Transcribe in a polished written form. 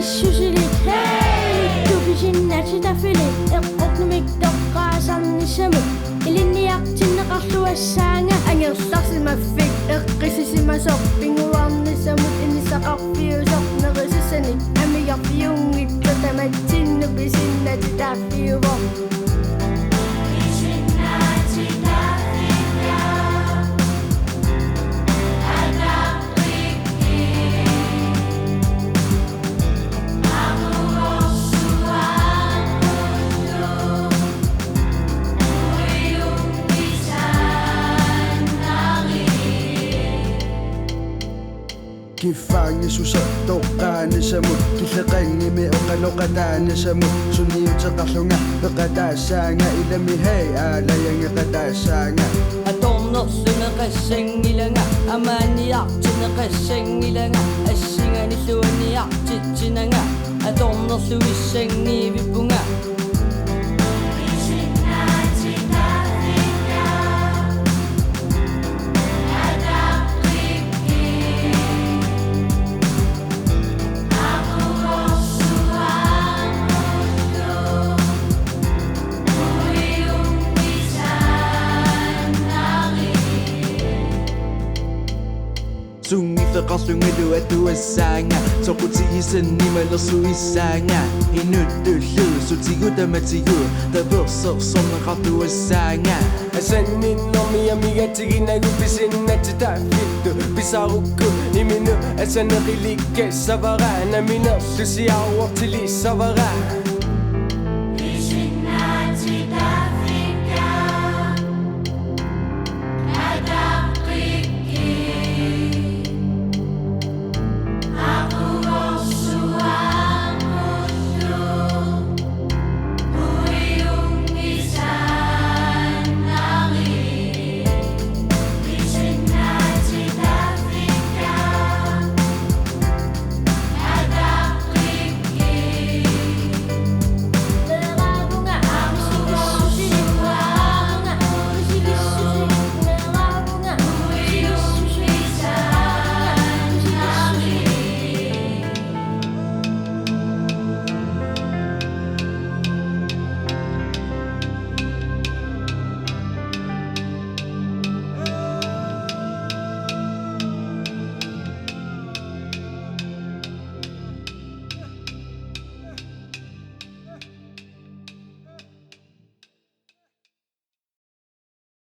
السوسلي تبجنات تفلي اقنمك دقا سن سمك إليني يقتن قصو السانة أن يصطص مفيك اقسس مسوق بنوان نسمت إني سقف في وزق نغسسني أمي يقفيوني تتمتن بسنة تفيرو Kifang isusakto ka ni samut Kisakang imi o kalokata ni samut Suniyot sa kasunga Kakadasanga ilami hey alayang kakadasanga Atomno sunakaseng ilanga Amaniyak tunakaseng ilanga Asinga ni suwaniyak chichinanga Atomno suwiseng ni vipunga Sungi terkasung edu edu esanga Sokuti isen ni melasu isanga Inut dulu suti udah matigu Terbesar songa katu esanga Asanin nomi amiga tigina gupisin na tita fito Pisaruku iminu asana kilike savara Namina susi awak tili savara